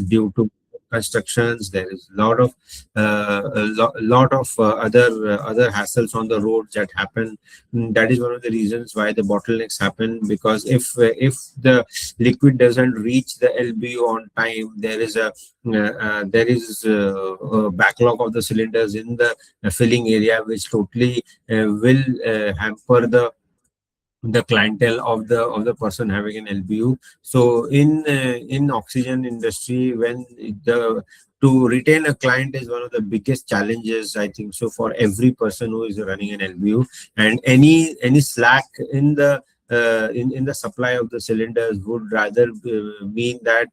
due to constructions. There is a lot of other hassles on the roads that happen. That is one of the reasons why the bottlenecks happen, because if the liquid doesn't reach the LBU on time, there is a backlog of the cylinders in the filling area, which totally will hamper the clientele of the person having an LBU. So in oxygen industry, when the to retain a client is one of the biggest challenges, I think so, for every person who is running an LBU. And any slack in the supply of the cylinders would rather mean that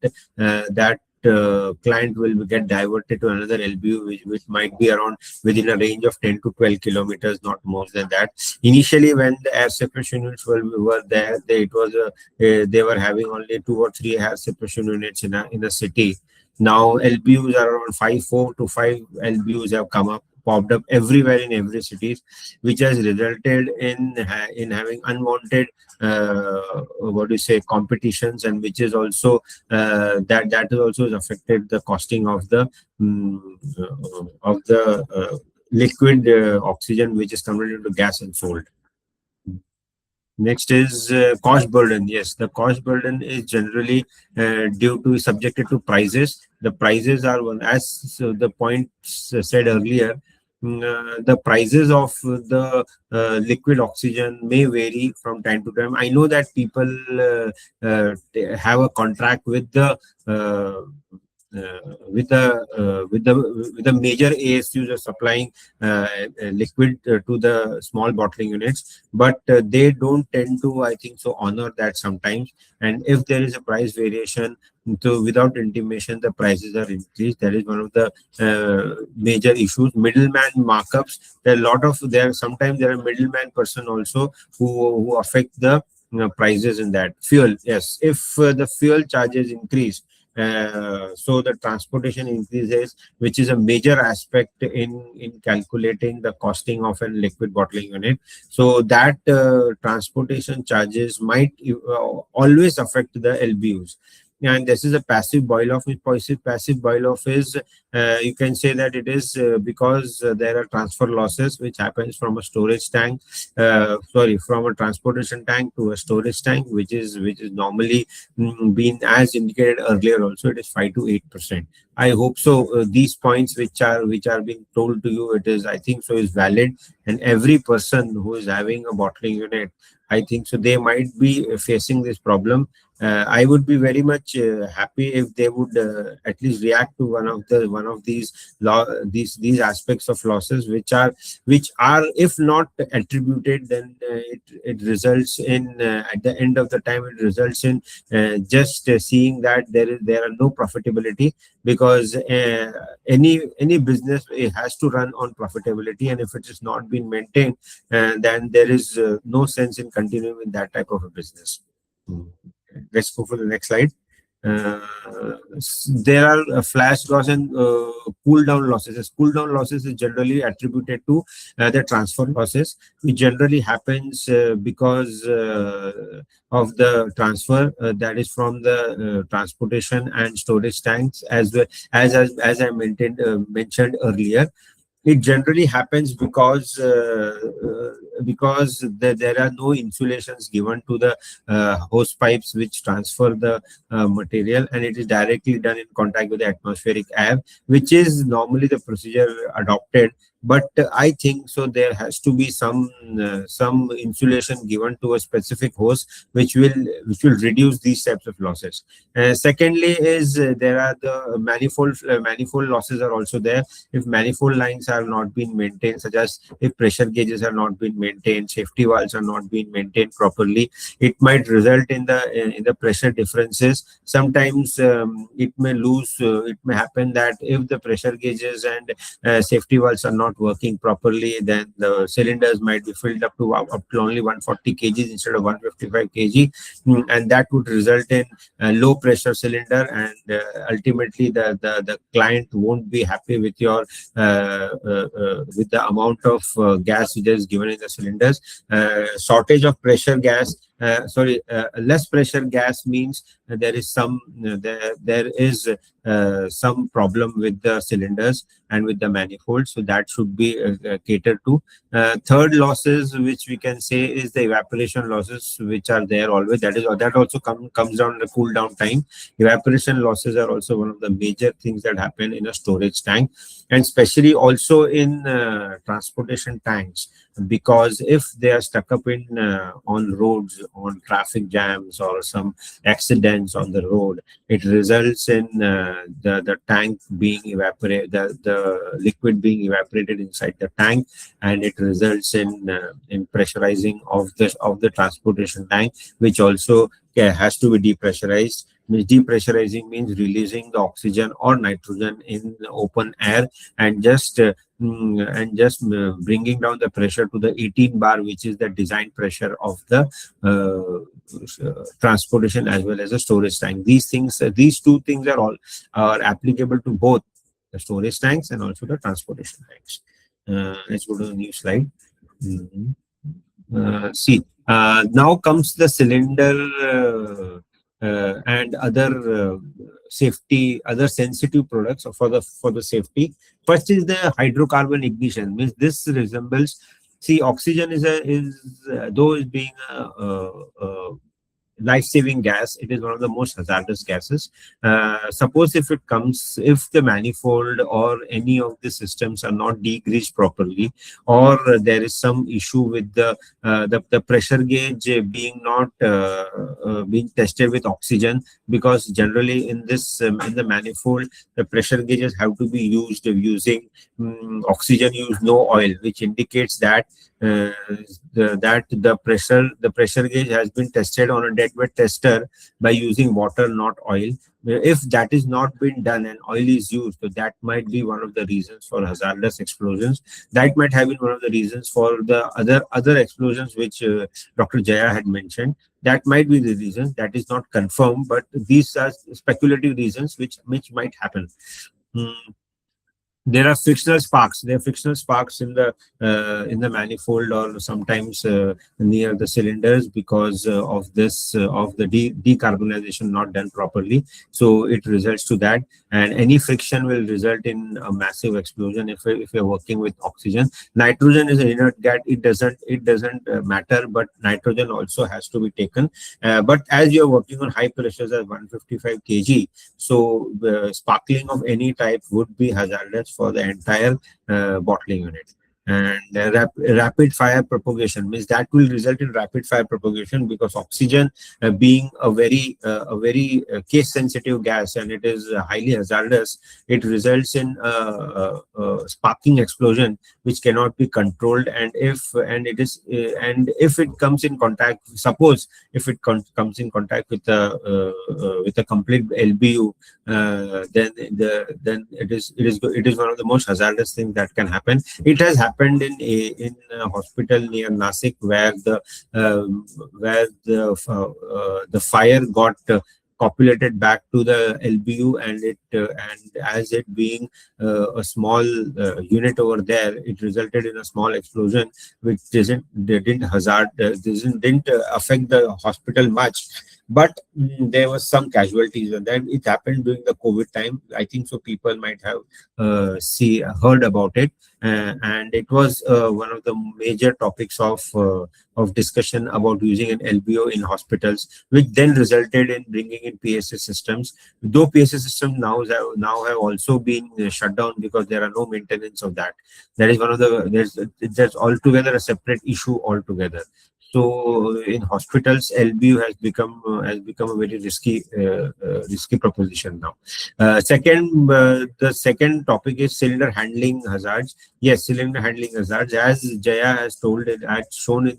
client will get diverted to another LBU, which might be around within a range of 10 to 12 kilometers, not more than that. Initially, when the air separation units were there, they were having only 2 or 3 air separation units in a city. Now LBUs are around 4 to 5 LBUs have popped up everywhere in every cities, which has resulted in having unwanted what do you say competitions, and which is also that is also has affected the costing of the liquid oxygen, which is converted into gas and sold. Next is cost burden. Yes, the cost burden is generally due to subjected to prices. The prices are one, as the point said earlier. The prices of the liquid oxygen may vary from time to time. I know that people have a contract with the with the major ASUs are supplying liquid to the small bottling units, but they don't tend to, I think so, honor that sometimes. And if there is a price variation, so without intimation, the prices are increased. That is one of the major issues. Middleman markups. Sometimes there are middleman person also who affect the prices in that. Fuel. Yes, if the fuel charges increase, so the transportation increases, which is a major aspect in calculating the costing of a liquid bottling unit. So that transportation charges might always affect the LBUs. And this is a passive boil off. Passive boil off is, you can say that it is because there are transfer losses which happens from a storage tank, from a transportation tank to a storage tank, which is normally been, as indicated earlier also, it is 5 to 8%. I hope so. These points which are being told to you, it is, I think so, is valid, and every person who is having a bottling unit, I think so, they might be facing this problem. I would be very much happy if they would at least react to one of these aspects of losses, which are if not attributed, then it results in at the end of the time, it results in just seeing that there are no profitability, because any business, it has to run on profitability, and if it is not being maintained, then there is no sense in continuing with that type of a business. Let's go for the next slide. There are flash loss and cool down losses. Cool down losses is generally attributed to the transfer losses, which generally happens because of the transfer, that is from the transportation and storage tanks, as well as I mentioned earlier. It generally happens because there are no insulations given to the hose pipes which transfer the material, and it is directly done in contact with the atmospheric air, which is normally the procedure adopted. But I think so there has to be some insulation given to a specific hose, which will reduce these types of losses. Secondly, is there are the manifold losses are also there. If manifold lines are not being maintained, such as if pressure gauges are not being maintained, safety valves are not being maintained properly, it might result in the pressure differences. Sometimes it may happen that if the pressure gauges and safety valves are not working properly, then the cylinders might be filled up to only 140 kgs instead of 155 kg, and that would result in a low pressure cylinder, and ultimately the client won't be happy with your with the amount of gas which is given in the cylinders. Shortage of pressure gas, less pressure gas means there is some problem with the cylinders and with the manifold, so that should be catered to. Third losses which we can say is the evaporation losses, which are there always. That also comes down the cool down time. Evaporation losses are also one of the major things that happen in a storage tank, and especially also in transportation tanks, because if they are stuck up in on roads, on traffic jams or some accidents on the road, it results in the tank being evaporated, the liquid being evaporated inside the tank, and it results in pressurizing of the transportation tank, which also has to be depressurized. Depressurizing means releasing the oxygen or nitrogen in the open air, and just bringing down the pressure to the 18 bar, which is the design pressure of the transportation as well as the storage tank. These two things are applicable to both the storage tanks and also the transportation tanks. Let's go to the new slide. Mhm. See, now comes the cylinder and other sensitive products for the safety. First is the hydrocarbon ignition. Means this resembles. See, oxygen though is being a life-saving gas, it is one of the most hazardous gases. Suppose if the manifold or any of the systems are not degreased properly, or there is some issue with the pressure gauge being not being tested with oxygen, because generally in the manifold the pressure gauges have to be used using oxygen use no oil, which indicates that the pressure gauge has been tested on a dead wet tester by using water, not oil. If that is not been done and oil is used, so that might be one of the reasons for hazardous explosions. That might have been one of the reasons for the other explosions which Dr. Jaya had mentioned. That might be the reason. That is not confirmed, but these are speculative reasons which might happen. Hmm. There are frictional sparks. There are frictional sparks in the manifold, or sometimes near the cylinders, because of the decarbonization not done properly. So it results to that, and any friction will result in a massive explosion if you're working with oxygen. Nitrogen is an inert gas. It doesn't matter, but nitrogen also has to be taken. But as you're working on high pressures at 155 kg, so sparkling of any type would be hazardous for the entire bottling unit. And rapid fire propagation means that will result in rapid fire propagation, because oxygen being a very case sensitive gas, and it is highly hazardous. It results in sparking explosion which cannot be controlled, and if it comes in contact, suppose if it comes in contact with a complete LBU, then it is one of the most hazardous things that can happen. It has happened in a hospital near Nasik, where the fire got copulated back to the LBU, and as it being a small unit over there, it resulted in a small explosion which didn't affect the hospital much, but there was some casualties, and then it happened during the COVID time. I think so people might have heard about it, and it was one of the major topics of discussion about using an LBO in hospitals, which then resulted in bringing in PSA systems. Though PSA systems now have also been shut down because there are no maintenance of that. That is one of the there's altogether a separate issue altogether. So in hospitals, LBU has become a very risky proposition now. The second topic is cylinder handling hazards. Yes, cylinder handling hazards, as Jaya has told it, has shown in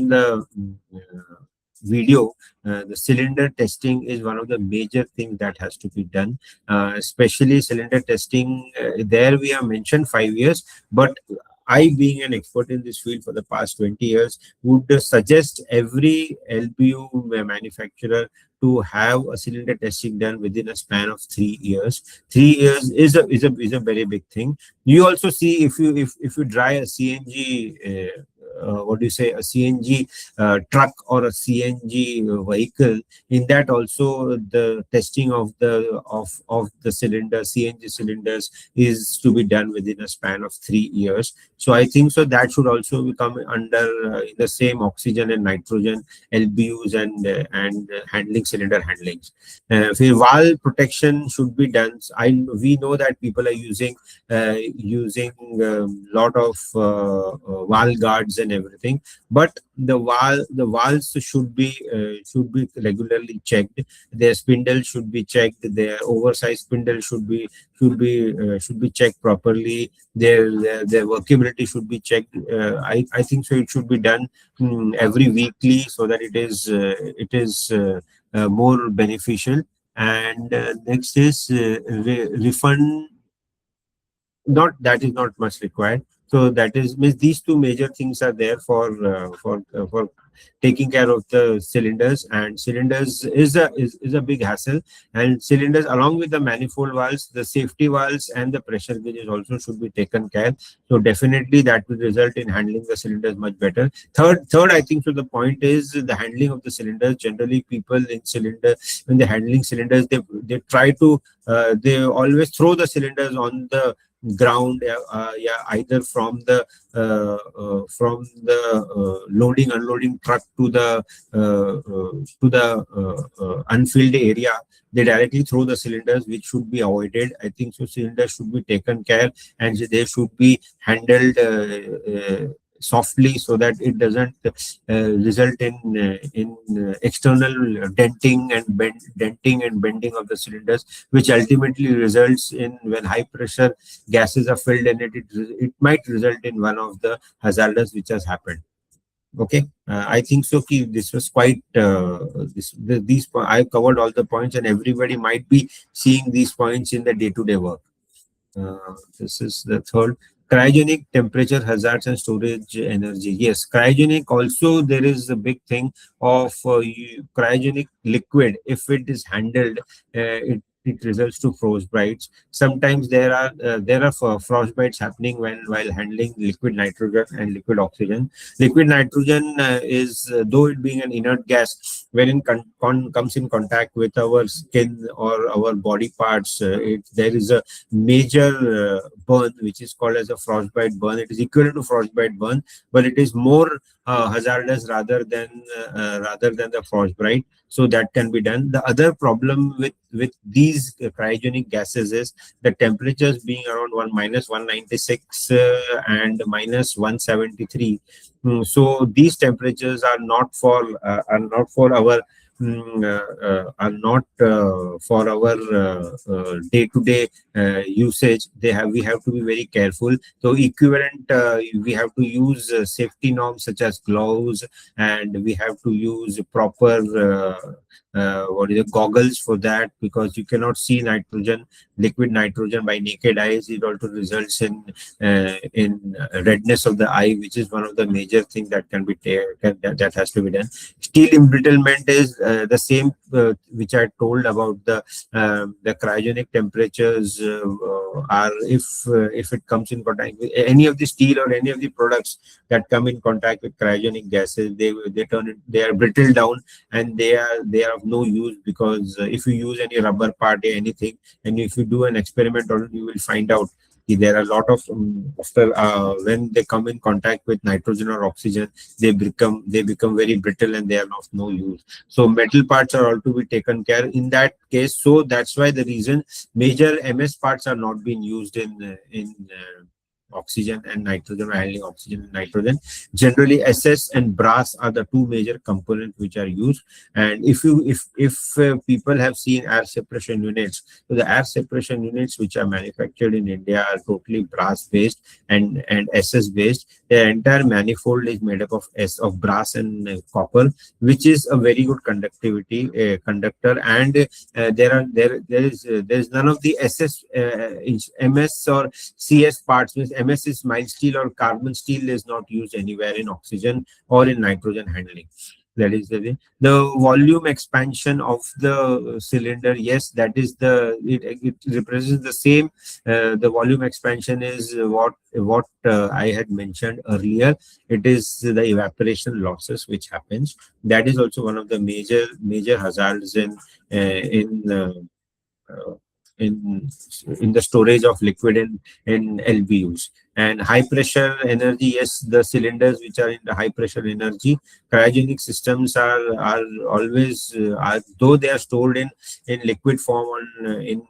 the video. The cylinder testing is one of the major things that has to be done, especially cylinder testing. There we have mentioned 5 years, but I, being an expert in this field for the past 20 years, would suggest every LBU manufacturer to have a cylinder testing done within a span of 3 years. 3 years is a very big thing. You also see, if you dry a CNG what do you say, a CNG truck or a CNG vehicle, in that also the testing of the cylinder, CNG cylinders, is to be done within a span of 3 years. So I think so that should also become under in the same oxygen and nitrogen LBUs and handling, cylinder handlings. Valve protection should be done. We know that people are using lot of valve guards and everything, but the valves should be regularly checked. Their spindle should be checked. Their oversized spindle should be checked properly. Their workability should be checked. I think so. It should be done every weekly, so that it is more beneficial. And next is refund. Not that is not much required. So that is means these two major things are there for taking care of the cylinders. And cylinders is a big hassle. And cylinders, along with the manifold valves, the safety valves and the pressure gauges also should be taken care. So definitely that will result in handling the cylinders much better. Third, I think so the point is the handling of the cylinders. Generally, people in cylinder, when they're handling cylinders, they try to they always throw the cylinders on the ground, yeah, either from the loading unloading truck to the unfilled area. They directly throw the cylinders, which should be avoided. I think so cylinders should be taken care, and they should be handled softly, so that it doesn't result in external denting and bending of the cylinders, which ultimately results in, when high pressure gases are filled in it might result in one of the hazards which has happened. Okay, I think so. This was quite I covered all the points, and everybody might be seeing these points in the day-to-day work. This is the third. Cryogenic temperature hazards and storage energy. Yes, cryogenic also, there is a big thing of cryogenic liquid. If it is handled, it results to frostbites. Sometimes there are frostbites happening while handling liquid nitrogen and liquid oxygen. Liquid nitrogen is, though it being an inert gas, when it comes in contact with our skin or our body parts, there is a major burn, which is called as a frostbite burn. It is equivalent to frostbite burn, but it is more hazardous rather than the frostbite. So that can be done. The other problem with these cryogenic gases is the temperatures being around minus 196 and minus 173. So these temperatures are not for our are not for our day-to-day usage. We have to be very careful. So equivalent, we have to use safety norms such as gloves, and we have to use proper goggles for that, because you cannot see liquid nitrogen by naked eyes. It also results in redness of the eye, which is one of the major things that can be that has to be done. Steel embrittlement is the same, which I told about the cryogenic temperatures are, if it comes in contact with any of the steel or any of the products that come in contact with cryogenic gases, they are brittle down, and they are of no use, because if you use any rubber part or anything, and if you do an experiment on it, you will find out there are a lot of when they come in contact with nitrogen or oxygen, they become very brittle, and they are of no use. So metal parts are all to be taken care in that case. So that's why the reason major MS parts are not being used in oxygen and nitrogen, or handling oxygen and nitrogen. Generally, SS and brass are the two major components which are used. And if people have seen air separation units, so the air separation units which are manufactured in India are totally brass based and SS based. The entire manifold is made up of brass and copper, which is a very good conductor. And there is none of the SS, MS or CS parts. Means MS is mild steel or carbon steel is not used anywhere in oxygen or in nitrogen handling. That is the way. The volume expansion of the cylinder, yes, that is it represents the same. The volume expansion is what I had mentioned earlier. It is the evaporation losses which happens. That is also one of the major hazards uh, in in the storage of liquid in LBUs. And high pressure energy, yes, the cylinders which are in the high pressure energy, cryogenic systems are always though they are stored in liquid form in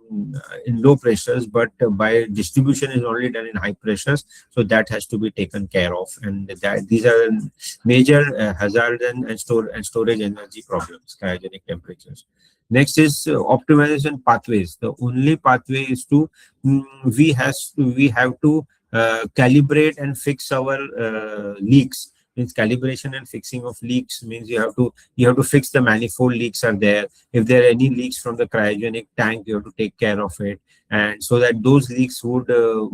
low pressures, but by distribution is only done in high pressures, so that has to be taken care of. And that these are major hazard and storage energy problems, cryogenic temperatures. Next is optimization pathways. The only pathway is to we have to calibrate and fix our leaks. Means calibration and fixing of leaks means you have to fix the manifold leaks are there. If there are any leaks from the cryogenic tank, you have to take care of it, and so that those leaks uh,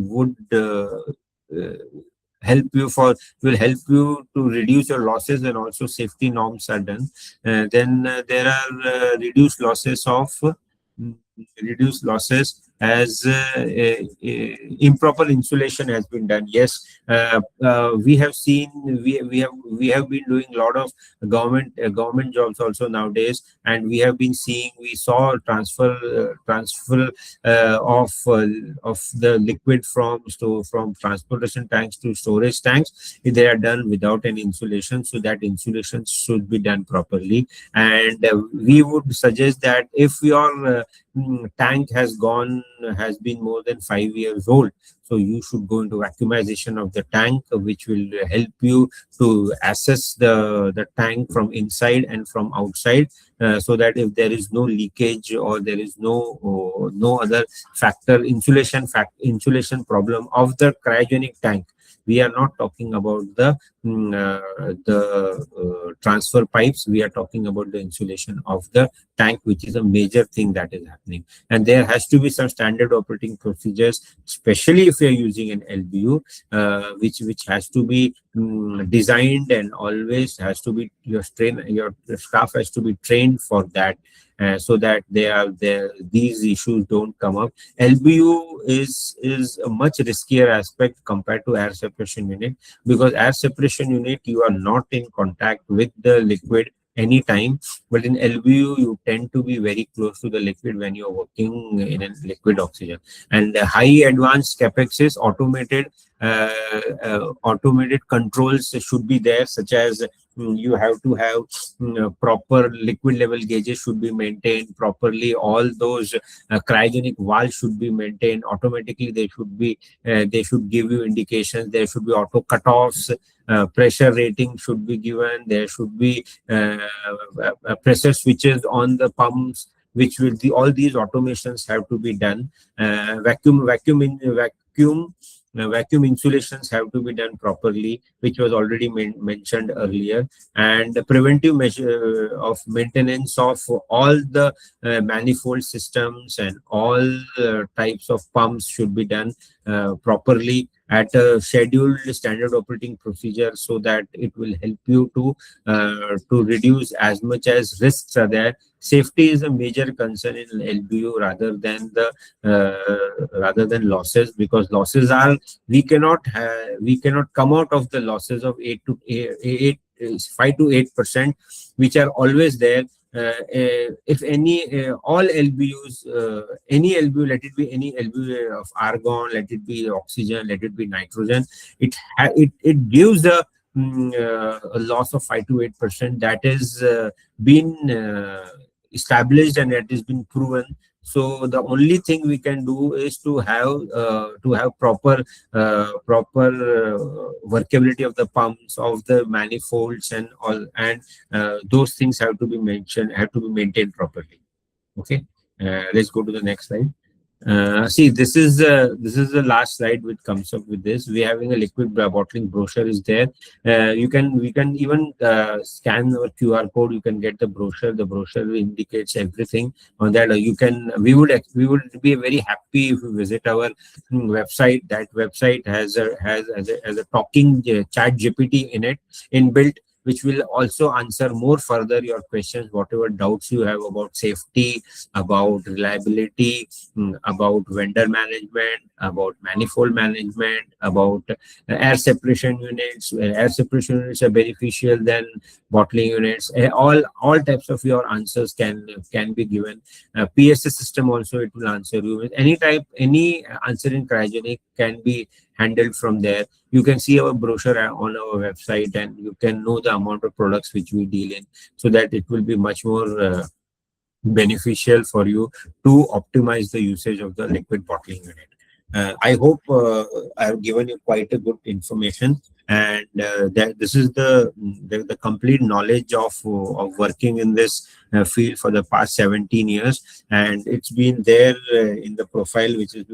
help you for will help you to reduce your losses, and also safety norms are done. Then there are mm, reduced losses as improper insulation has been done. Yes, we have seen we have been doing a lot of government jobs also nowadays, and we saw transfer of the liquid from transportation tanks to storage tanks. They are done without any insulation, so that insulation should be done properly. And we would suggest that if your tank has been more than 5 years old, so you should go into vacuumization of the tank, which will help you to assess the tank from inside and from outside, so that if there is no leakage or there is no other insulation problem of the cryogenic tank. We are not talking about the transfer pipes. We are talking about the insulation of the tank, which is a major thing that is happening. And there has to be some standard operating procedures, especially if you are using an LBU, which has to be designed, and always has to be your staff has to be trained for that, so that these issues don't come up. LBU is a much riskier aspect compared to air separation unit, because air separation unit you are not in contact with the liquid anytime, but in LBU you tend to be very close to the liquid when you're working in a liquid oxygen. And high advanced capex is automated controls should be there, such as you have to have proper liquid level gauges should be maintained properly. All those cryogenic valves should be maintained automatically. They should give you indications. There should be auto cutoffs. Pressure rating should be given. There should be pressure switches on the pumps, which will all these automations have to be done. Vacuum insulations have to be done properly, which was already mentioned earlier. And the preventive measure of maintenance of all the manifold systems and all types of pumps should be done properly at a scheduled standard operating procedure, so that it will help you to reduce as much as risks are there. Safety is a major concern in LBU rather than losses, because losses are we cannot come out of the losses of 5 to 8%, which are always there. If any all LBUs, any LBU, let it be any LBU of argon, let it be oxygen, let it be nitrogen, it gives a loss of 5 to 8%. That is been established, and it has been proven. So the only thing we can do is to have proper workability of the pumps, of the manifolds, and all, and those things have to be maintained properly. Okay, let's go to the next slide. See, this is the last slide which comes up with this. We having a liquid bottling brochure is there. We can even scan our QR code. You can get the brochure. The brochure indicates everything on that. We would be very happy if you visit our website. That website has a talking chat GPT in it inbuilt, which will also answer more further your questions, whatever doubts you have about safety, about reliability, about vendor management, about manifold management, about air separation units. Air separation units are beneficial than bottling units. All types of your answers can be given. PSS system also, it will answer you with any type, any answer in cryogenic can be handled from there. You can see our brochure on our website, and you can know the amount of products which we deal in, so that it will be much more beneficial for you to optimize the usage of the liquid bottling unit. I hope I have given you quite a good information, and that this is the complete knowledge of working in this field for the past 17 years, and it's been there in the profile which is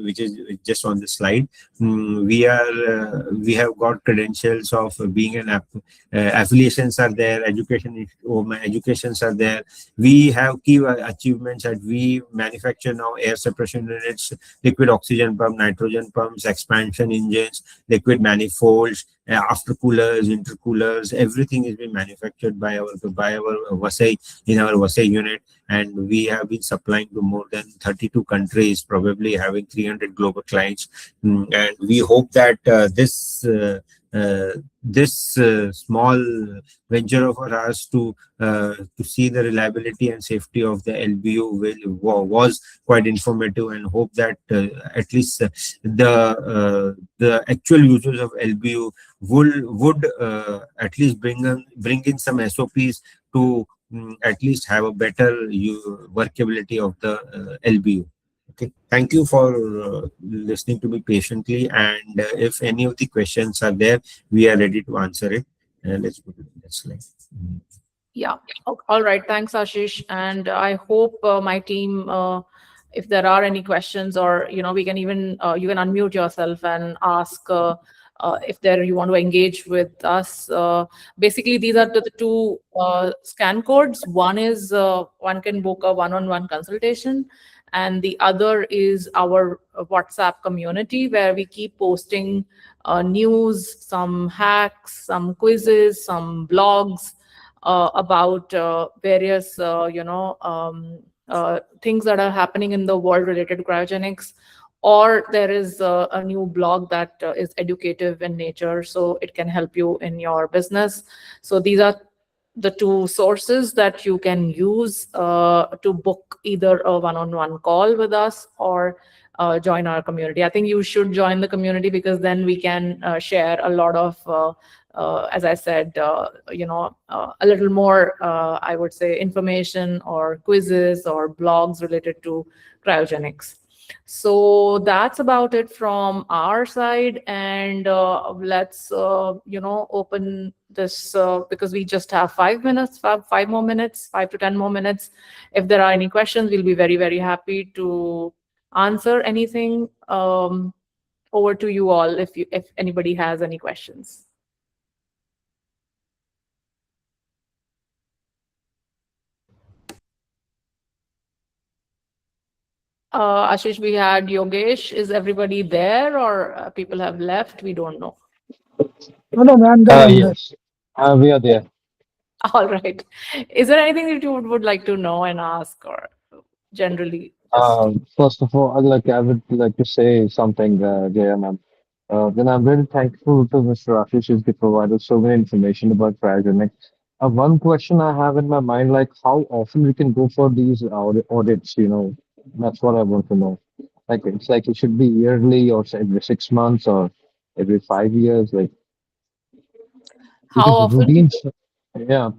just on the slide. We have got credentials of being an affiliations are there, educations are there. We have key achievements that we manufacture now air separation units, liquid oxygen pump, nitrogen pumps, expansion engines, liquid manifolds, after coolers, intercoolers. Everything is being manufactured by our Vasai, in our Vasai unit, and we have been supplying to more than 32 countries, probably having 300 global clients. And we hope that this small venture of ours to see the reliability and safety of the LBU was quite informative, and hope that at least the actual users of LBU would at least bring in some SOPs to at least have a better workability of the LBU. Okay, thank you for listening to me patiently, and if any of the questions are there, we are ready to answer it. Let's put it this slide. Yeah. All right. Thanks, Ashish. And I hope my team, if there are any questions, or we can even you can unmute yourself and ask if there you want to engage with us. Basically, these are the two scan codes. One is one can book a one-on-one consultation, and the other is our WhatsApp community, where we keep posting news, some hacks, some quizzes, some blogs about various things that are happening in the world related to cryogenics, or there is a new blog that is educative in nature, so it can help you in your business. So these are the two sources that you can use to book either a one-on-one call with us, or join our community. I think you should join the community, because then we can share a lot of as I said, a little more, I would say, information or quizzes or blogs related to cryogenics. So that's about it from our side. And let's, open this because we just have 5 minutes, five more minutes, 5 to 10 more minutes. If there are any questions, we'll be very, very happy to answer anything. Over to you all if anybody has any questions. Ashish, we had Yogesh. Is everybody there, or people have left? We don't know. No, no, I'm there. I'm there. Yes, we are there. All right. Is there anything that you would like to know and ask, or generally just? First of all, I would like to say something, Jaya ma'am. Then I'm very thankful to Mr. Ashish who's provided so many information about cryogenics. One question I have in my mind, like how often we can go for these audits, that's what I want to know. Like it's like it should be yearly or say every 6 months or every 5 years, like How because often? routine. Yeah,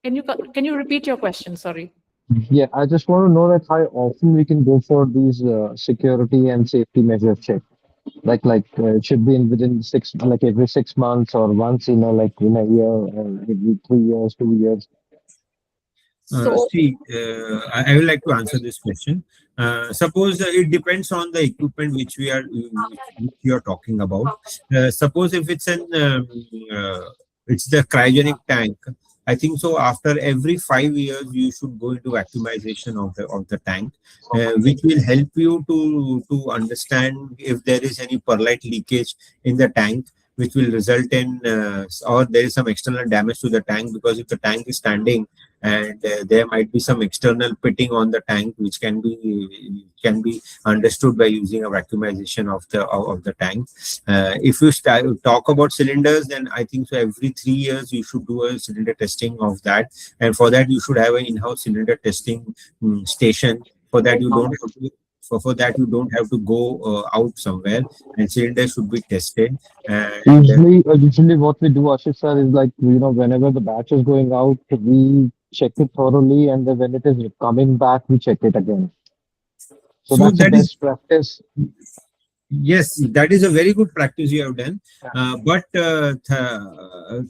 Can you repeat your question? Sorry. yeah. I just want to know that how often we can go for these security and safety measure check. Like it should be in within like every 6 months or once like in a year or every 3 years, 2 years. So I would like to answer this question. Suppose it depends on the equipment which you are talking about. Suppose if it's the cryogenic tank. I think so. After every 5 years, you should go into vacuumization of the tank, which will help you to understand if there is any perlite leakage in the tank. which will result in or there is some external damage to the tank, because if the tank is standing and there might be some external pitting on the tank, which can be understood by using a vacuumization of the tank. If you talk about cylinders, then I think so every 3 years you should do a cylinder testing of that, and for that you should have an in-house cylinder testing station. For that you don't have to, for that you don't have to go out somewhere, and cylinders should be tested. And Usually what we do, Ashish sir, is like, whenever the batch is going out, we check it thoroughly, and then when it is coming back, we check it again. So so that's the that is best practice. Yes, that is a very good practice you have done. But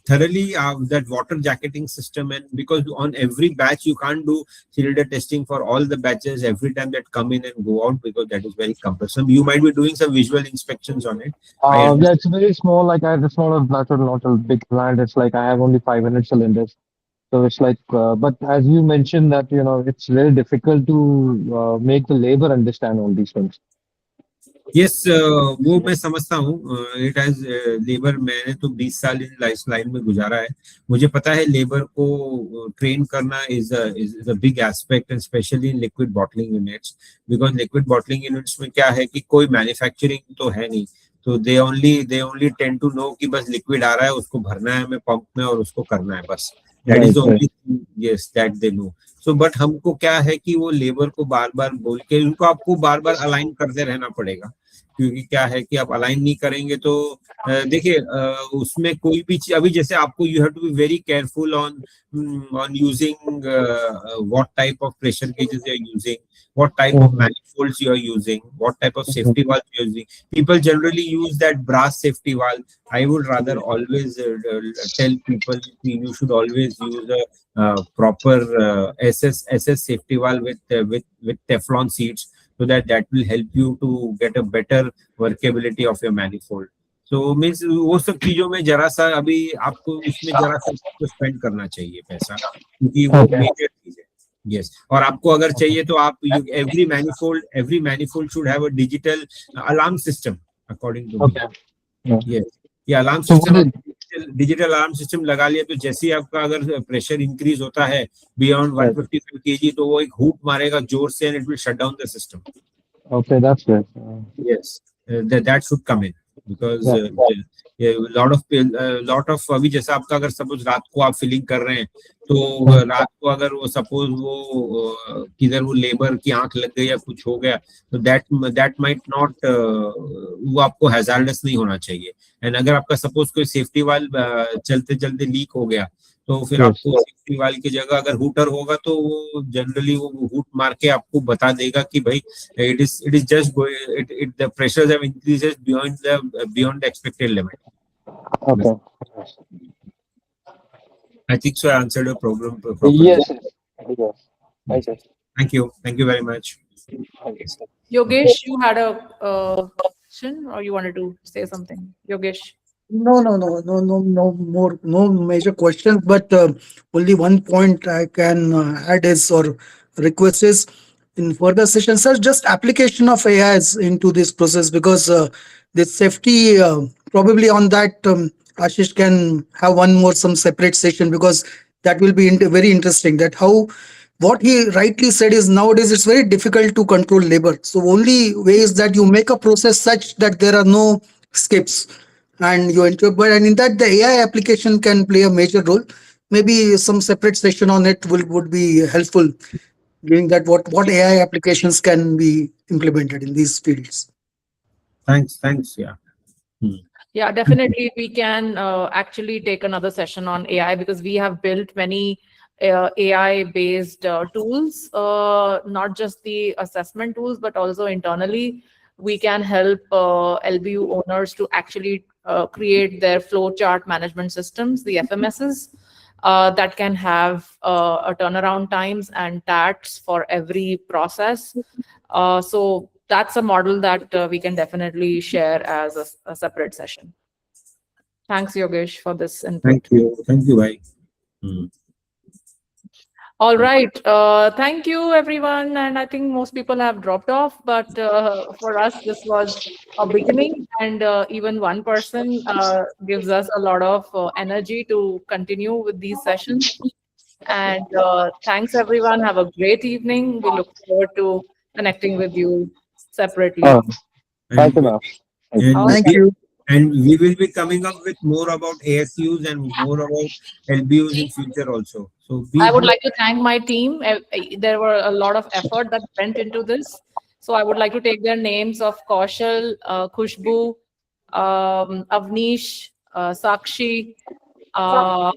thoroughly that water jacketing system, and because on every batch you can't do cylinder testing for all the batches every time that come in and go out, because that is very cumbersome. You might be doing some visual inspections on it. I Yeah, understand. it's very small. Like it's not a big plant. It's like I have only 500 cylinders. So it's like, but as you mentioned that, it's very difficult to make the labor understand all these things. Yes वो मैं समझता हूँ. It has labour, मैंने तो 20 साल in line में गुजारा है. मुझे पता है लेबर को ट्रेन करना is a big aspect, and specially in liquid bottling units, because liquid bottling units में क्या है कि कोई मैन्युफैक्चरिंग तो है नहीं. तो they only tend to know कि बस लिक्विड आ रहा है, उसको भरना है हमें पंप में और उसको करना है बस. That is Right, the right. Only thing, yes, that they know. So but हमको क्या है कि वो लेबर को बार बार बोल के उनको आपको बार बार अलाइन करते रहना पड़ेगा, क्योंकि क्या है कि आप अलाइन नहीं करेंगे तो देखिए उसमें कोई भी चीज, अभी जैसे आपको you have to be very careful on using what type of pressure gauges you are using, what type of Mhm, manifolds you are using, what type of mhm. safety valves you are using. People generally use that brass safety valve. I would rather always tell people you should always use a proper SS safety valve with Teflon seats, so that will help you to get a better workability of your manifold. So means वो सब चीजों में जरा सा अभी आपको उसमें जरा सा स्पेंड करना चाहिए पैसा, क्योंकि वो Okay. मेजर चीज है. यस, और आपको अगर चाहिए तो आप every manifold should have a digital alarm system, according to me. Okay. Yeah. Yes, ये alarm So what system, is digital alarm system लगा लिया तो जैसे ही आपका अगर प्रेशर इंक्रीज होता है बियॉन्ड Right. 155 kg, तो वो एक हुक मारेगा जोर से, and it will shut down the system. Okay, that's good. Yes, that should come in, because Yeah. lot of अभी जैसा आपका अगर सपोज रात को आप फिलिंग कर रहे हैं, तो Mhm. रात को अगर वो सपोज वो किधर वो लेबर की आंख लग गई या कुछ हो गया, तो दैट माइट नॉट, वो आपको हैजार्डस नहीं होना चाहिए. एंड अगर आपका सपोज कोई सेफ्टी वाल्व चलते चलते लीक हो गया, तो फिर Yes. आपको सेफ्टी वाल्व की जगह अगर हुटर होगा तो वो जनरली वो हुट मार के आपको बता देगा कि भाई it is just going, the pressures have increases beyond the expected limit. Okay. I think so I answered your problem properly. Yes. Yes. Yes. Thank you. Thank you very much. Thank you. Yogesh, you had a question, or you wanted to say something? Yogesh. No major questions, but only one point I can add is, or request is, in further sessions, sir, just application of AIs into this process, because the safety, probably on that, Ashish can have one more some separate session, because that will be very interesting. That how what he rightly said is, nowadays it's very difficult to control labor. So only way is that you make a process such that there are no skips, and you enter. But and in that, the AI application can play a major role. Maybe some separate session on it would be helpful, giving that what AI applications can be implemented in these fields. Thanks. Yeah. Yeah, definitely. We can actually take another session on AI, because we have built many AI-based tools, not just the assessment tools, but also internally. We can help LBU owners to actually create their flowchart management systems, the FMSs, that can have a turnaround times and TATs for every process. So that's a model that we can definitely share as a separate session. Thanks, Yogesh, for this input. Thank you. Bhai. All right. Thank you, everyone. And I think most people have dropped off, but for us, this was a beginning, and even one person gives us a lot of energy to continue with these sessions. And thanks, everyone. Have a great evening. We look forward to connecting with you separately. Oh, thank And you, ma'am. Thank you. and All Thank right. we you. and we will be coming up with more about ASUs and more about LBUs in future also. So I would we like to thank my team. There were a lot of effort that went into this. So I would like to take their names of Kaushal, Khushbu, Avnish, Sakshi, uh,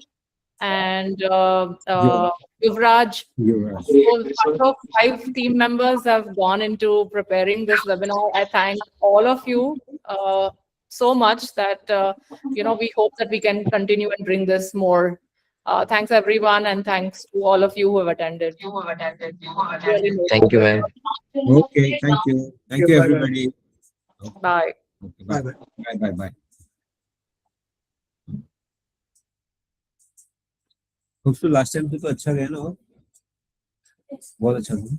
and you Yuvraj. you So 5 team members have gone into preparing this webinar. I thank all of you so much that we hope that we can continue and bring this more. Thanks everyone, and thanks to all of you who have attended. Really made Thank you, it. ma'am. Okay, thank you Bye bye. everybody. Okay, Bye. okay, Bye bye bye. bye bye bye. तो last time तो अच्छा गया ना वो? बहुत अच्छा था।